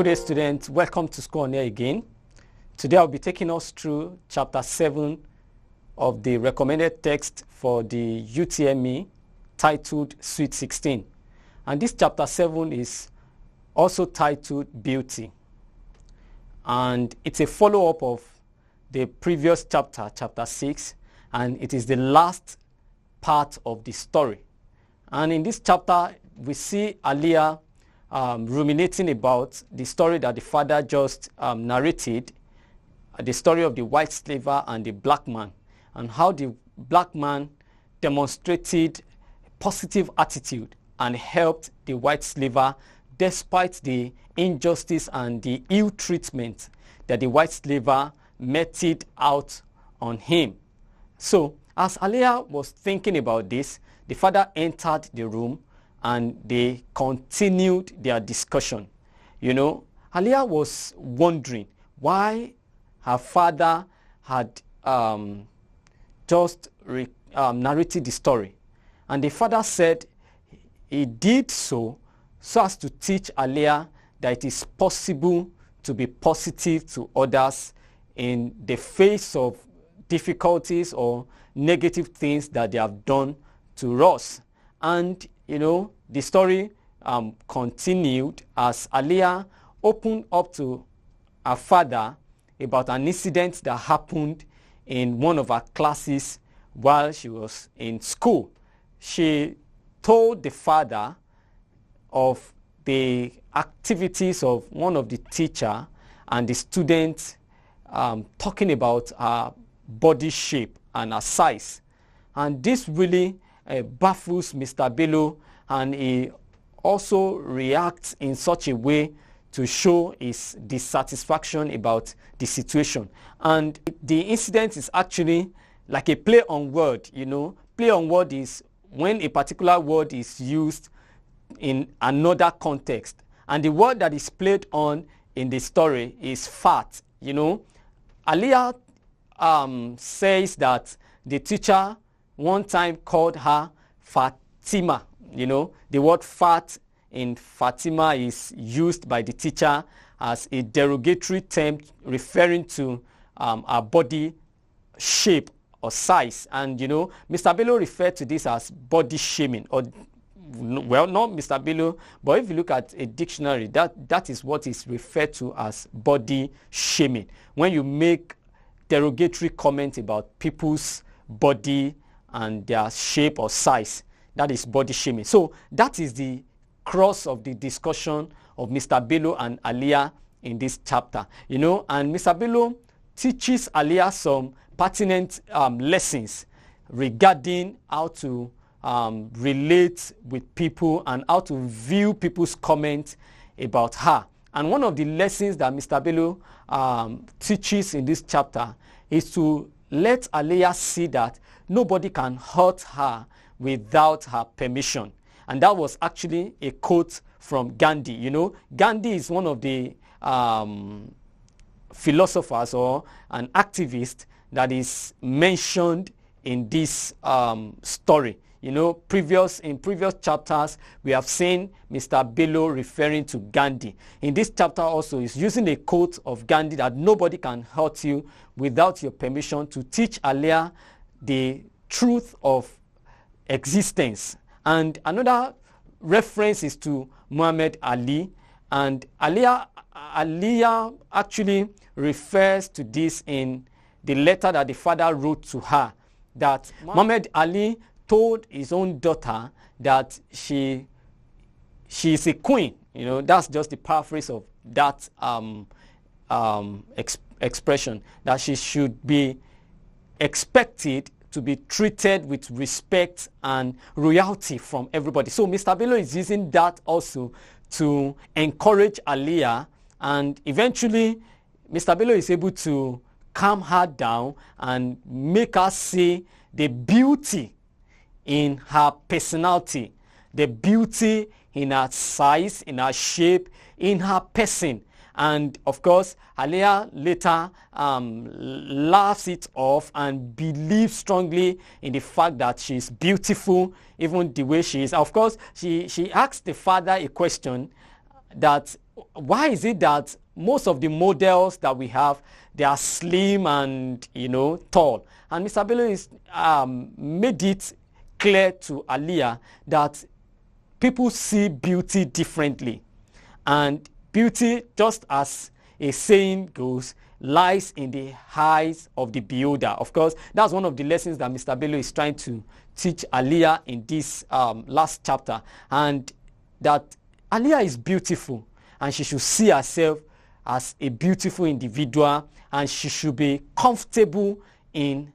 Good day, students. Welcome to School on Air again. Today I'll be taking us through Chapter 7 of the recommended text for the UTME titled Sweet 16. And this Chapter 7 is also titled Beauty. And it's a follow-up of the previous chapter, Chapter 6, and it is the last part of the story. And in this chapter, we see Aliyah ruminating about the story that the father just narrated, the story of the white slaver and the black man, and how the black man demonstrated a positive attitude and helped the white slaver despite the injustice and the ill treatment that the white slaver meted out on him. So, as Aliyah was thinking about this, the father entered the room and they continued their discussion. You know, Aliyah was wondering why her father had just narrated the story. And the father said he did so as to teach Aliyah that it is possible to be positive to others in the face of difficulties or negative things that they have done to us. And you know, the story continued as Aliyah opened up to her father about an incident that happened in one of her classes while she was in school. She told the father of the activities of one of the teacher and the students talking about her body shape and her size. And this really baffles Mr. Bello, and he also reacts in such a way to show his dissatisfaction about the situation. And the incident is actually like a play on word, you know. Play on word is when a particular word is used in another context. And the word that is played on in the story is fat, you know. Aliyah says that the teacher one time called her Fatima. You know, the word fat in Fatima is used by the teacher as a derogatory term referring to her body shape or size. And, you know, Mr. Bello referred to this as body shaming. Or, well, not Mr. Bello, but if you look at a dictionary, that is what is referred to as body shaming. When you make derogatory comment about people's body and their shape or size, that is body shaming. So that is the cross of the discussion of Mr. Bello and Aliyah in this chapter. You know, and Mr. Bello teaches Aliyah some pertinent lessons regarding how to relate with people and how to view people's comments about her. And one of the lessons that Mr. Bello teaches in this chapter is to let Aliyah see that nobody can hurt her without her permission. And that was actually a quote from Gandhi. You know, Gandhi is one of the philosophers or an activist that is mentioned in this story. You know, in previous chapters, we have seen Mr. Bello referring to Gandhi. In this chapter also, he's using a quote of Gandhi that nobody can hurt you without your permission, to teach Aliyah the truth of existence. And another reference is to Muhammad Ali. And Aliyah actually refers to this in the letter that the father wrote to her, that Muhammad Ali told his own daughter that she is a queen. You know, that's just the paraphrase of that expression, that she should be expected to be treated with respect and royalty from everybody. So Mr. Bello is using that also to encourage Aliyah, and eventually Mr. Bello is able to calm her down and make her see the beauty in her personality, the beauty in her size, in her shape, in her person. And of course, Aliyah later laughs it off and believes strongly in the fact that she's beautiful, even the way she is. Of course, she asked the father a question that why is it that most of the models that we have, they are slim and, tall? And Mr. Bello is made it clear to Aliyah that people see beauty differently. And beauty, just as a saying goes, lies in the eyes of the beholder. Of course, that's one of the lessons that Mr. Bello is trying to teach Aliyah in this last chapter. And that Aliyah is beautiful, and she should see herself as a beautiful individual, and she should be comfortable in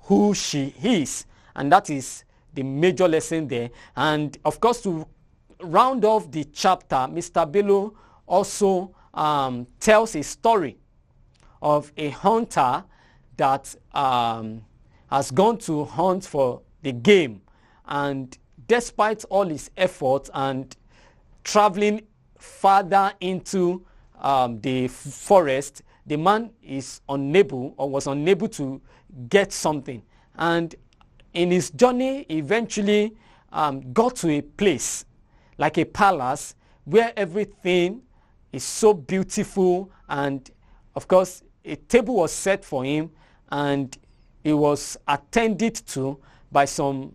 who she is. And that is the major lesson there. And of course, to round off the chapter, Mr. Bello also tells a story of a hunter that has gone to hunt for the game, and despite all his efforts and traveling farther into the forest, the man is unable or was unable to get something. And in his journey, he eventually got to a place like a palace where everything is so beautiful, and of course a table was set for him, and he was attended to by some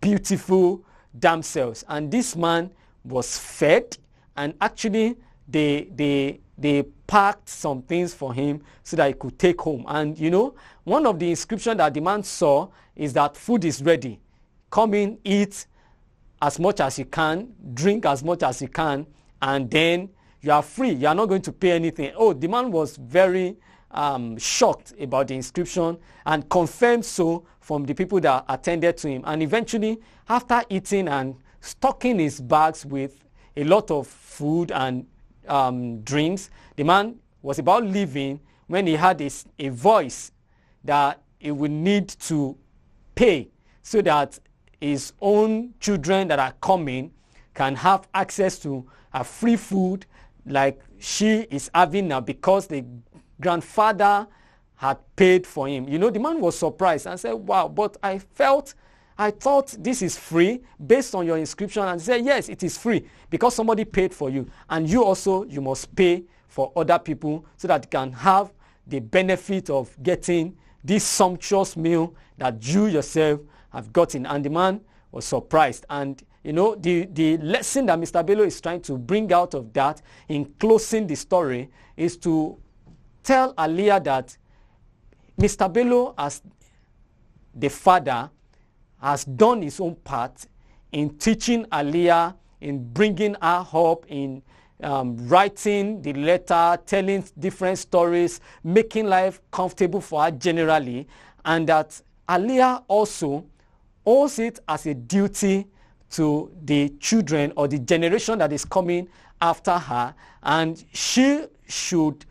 beautiful damsels, and this man was fed, and actually they packed some things for him so that he could take home. And one of the inscriptions that the man saw is that food is ready, come in, eat as much as you can, drink as much as you can, and then you are free. You are not going to pay anything. Oh, the man was very shocked about the inscription, and confirmed so from the people that attended to him. And eventually, after eating and stocking his bags with a lot of food and drinks, the man was about leaving when he had a voice that he would need to pay so that his own children that are coming can have access to free food like she is having now, because the grandfather had paid for him. The man was surprised and said, wow, but I thought this is free based on your inscription. And he said, yes, it is free because somebody paid for you. And you must pay for other people so that you can have the benefit of getting this sumptuous meal that you yourself have gotten. And the man was surprised. And the lesson that Mr. Bello is trying to bring out of that in closing the story is to tell Aliyah that Mr. Bello, as the father, has done his own part in teaching Aliyah, in bringing her up, in writing the letter, telling different stories, making life comfortable for her generally, and that Aliyah also owes it as a duty to the children or the generation that is coming after her, and she should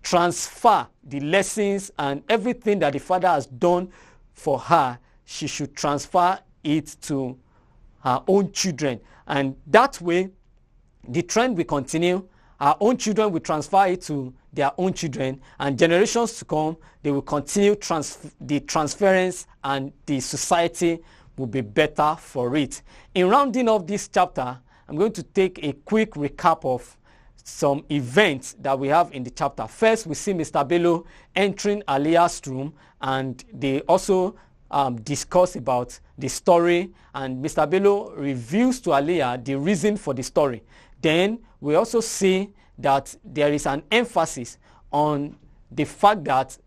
transfer the lessons and everything that the father has done for her. She should transfer it to her own children, and that way the trend will continue. Our own children will transfer it to their own children, and generations to come, they will continue the transference, and the society will be better for it. In rounding off this chapter, I'm going to take a quick recap of some events that we have in the chapter. First, we see Mr. Bello entering Aliyah's room, and they also discuss about the story, and Mr. Bello reveals to Aliyah the reason for the story. Then we also see that there is an emphasis on the fact that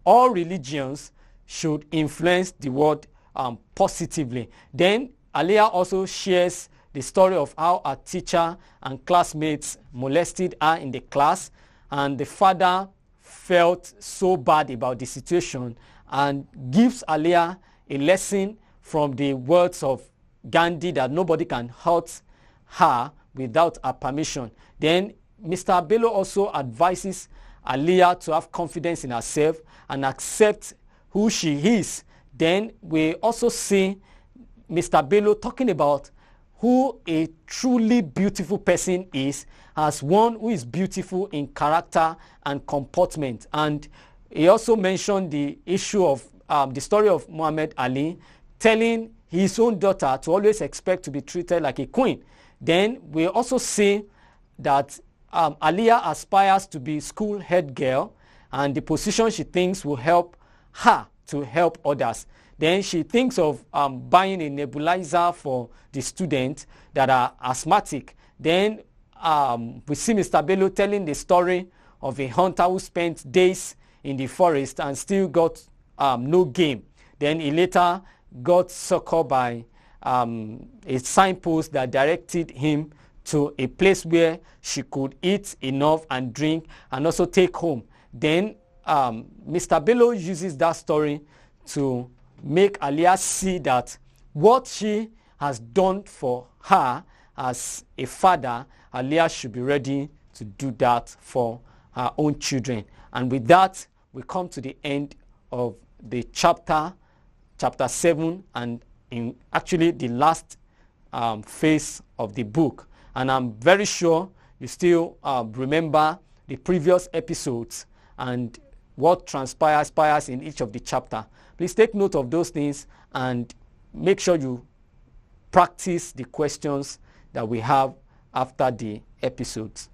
all religions should influence the world positively. Then Aliyah also shares the story of how a teacher and classmates molested her in the class, and the father felt so bad about the situation and gives Aliyah a lesson from the words of Gandhi that nobody can hurt her without her permission. Then Mr. Bello also advises Aliyah to have confidence in herself and accept who she is. Then we also see Mr. Bello talking about who a truly beautiful person is, as one who is beautiful in character and comportment. And he also mentioned the issue of the story of Muhammad Ali, telling his own daughter to always expect to be treated like a queen. Then we also see that Aliyah aspires to be school head girl, and the position she thinks will help her to help others. Then she thinks of buying a nebulizer for the students that are asthmatic. Then we see Mr. Bello telling the story of a hunter who spent days in the forest and still got no game. Then he later got succored by a signpost that directed him to a place where she could eat enough and drink and also take home. Then Mr. Bello uses that story to make Aliyah see that what she has done for her as a father, Aliyah should be ready to do that for her own children. And with that, we come to the end of the chapter 7, and in actually the last phase of the book. And I'm very sure you still remember the previous episodes and what transpires in each of the chapter. Please take note of those things and make sure you practice the questions that we have after the episodes.